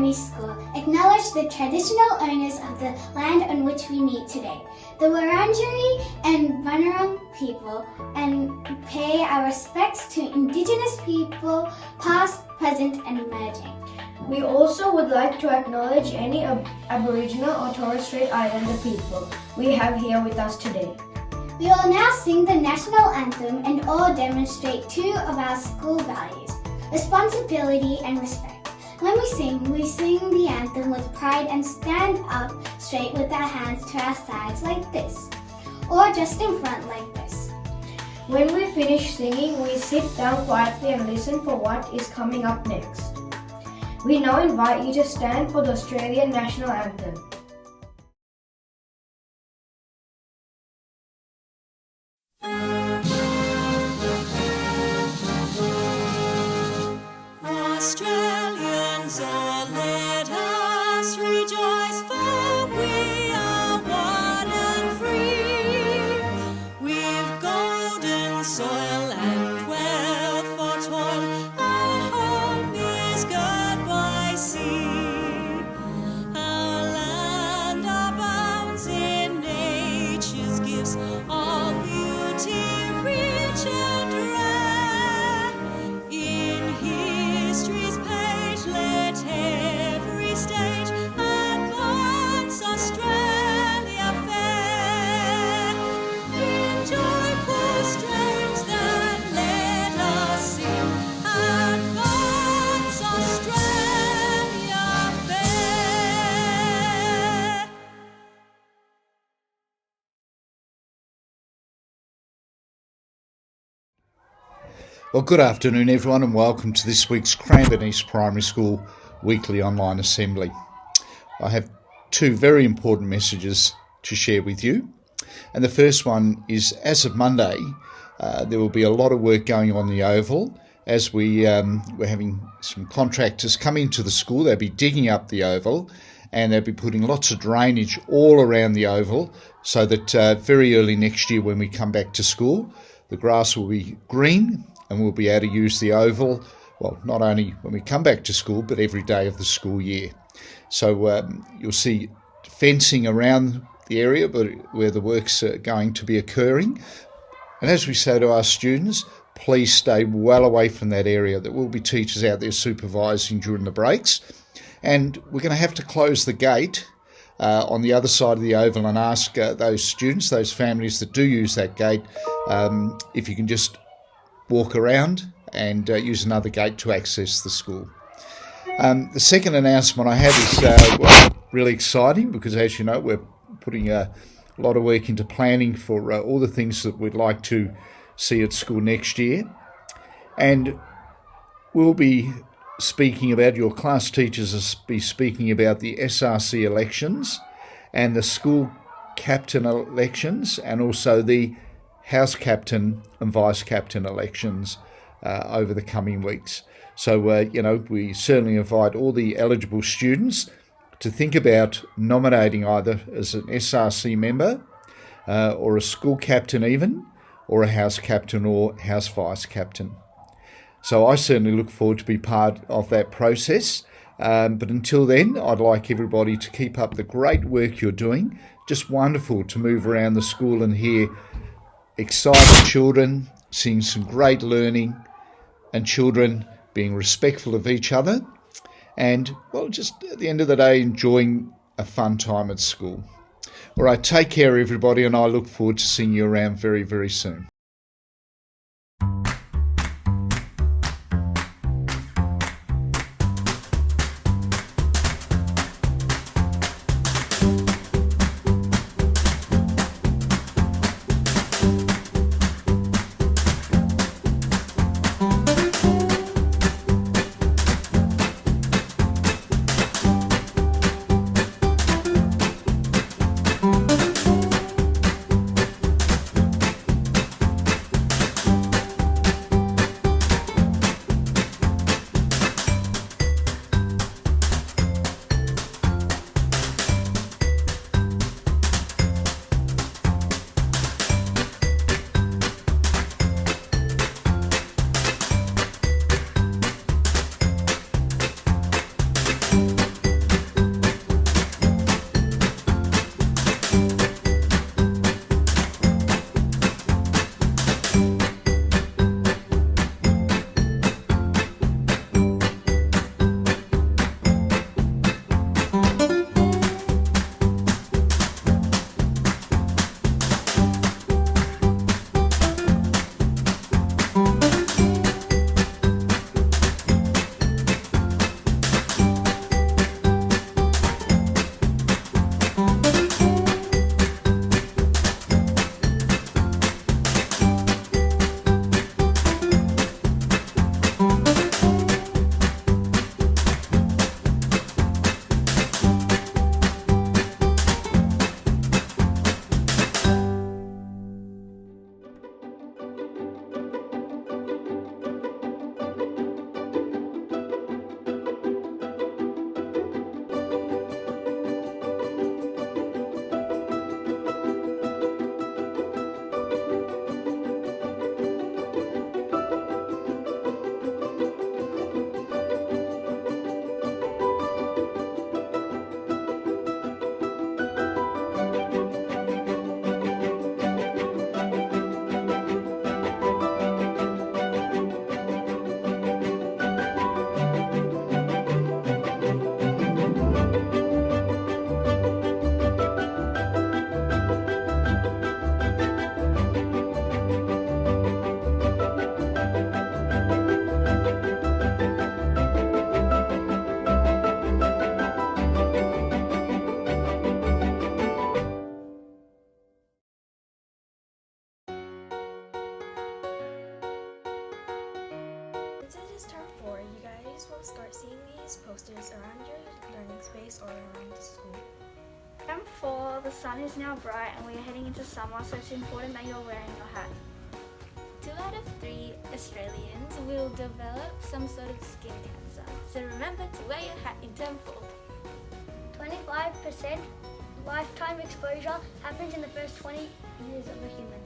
Primary School acknowledge the traditional owners of the land on which we meet today, the Wurundjeri and Bunurong people, and pay our respects to Indigenous people, past, present and emerging. We also would like to acknowledge any Aboriginal or Torres Strait Islander people we have here with us today. We will now sing the national anthem and all demonstrate two of our school values, responsibility and respect. When we sing the anthem with pride and stand up straight with our hands to our sides like this, or just in front like this. When we finish singing, we sit down quietly and listen for what is coming up next. We now invite you to stand for the Australian National Anthem. Australians, oh, let us rejoice, for we are one and free. We've golden soil and wealth for toil. Our home is girt by sea. Our land abounds in nature's gifts, all beauty rich and rare. In history's page, let every stage advance Australia fair. In joyful strains that let us sing, advance Australia fair. Well, good afternoon everyone and welcome to this week's Cranbourne East Primary School Weekly Online Assembly. I have two very important messages to share with you. And the first one is, as of Monday, there will be a lot of work going on the Oval as we're having some contractors come into the school. They'll be digging up the Oval and they'll be putting lots of drainage all around the Oval so that very early next year when we come back to school, the grass will be green and we'll be able to use the Oval, well, not only when we come back to school, but every day of the school year. So you'll see fencing around the area where the work's going to be occurring. And as we say to our students, please stay well away from that area. There will be teachers out there supervising during the breaks. And we're going to have to close the gate on the other side of the Oval and ask those students, those families that do use that gate, if you can just walk around and use another gate to access the school. The second announcement I have is really exciting because, as you know, we're putting a lot of work into planning for all the things that we'd like to see at school next year. And we'll be speaking about, your class teachers will be speaking about the SRC elections and the school captain elections and also the house captain and vice captain elections over the coming weeks. So, we certainly invite all the eligible students to think about nominating either as an SRC member or a school captain even, or a house captain or house vice captain. So I certainly look forward to be part of that process. But until then, I'd like everybody to keep up the great work you're doing. Just wonderful to move around the school and hear excited children, seeing some great learning, and children being respectful of each other, and, well, just at the end of the day, enjoying a fun time at school. All right, take care, everybody, and I look forward to seeing you around very, very soon. start seeing these posters around your learning space or around the school. Term 4, the sun is now bright and we are heading into summer, so it's important that you're wearing your hat. 2 out of 3 Australians will develop some sort of skin cancer. So remember to wear your hat in term 4. 25% lifetime exposure happens in the first 20 years of a human.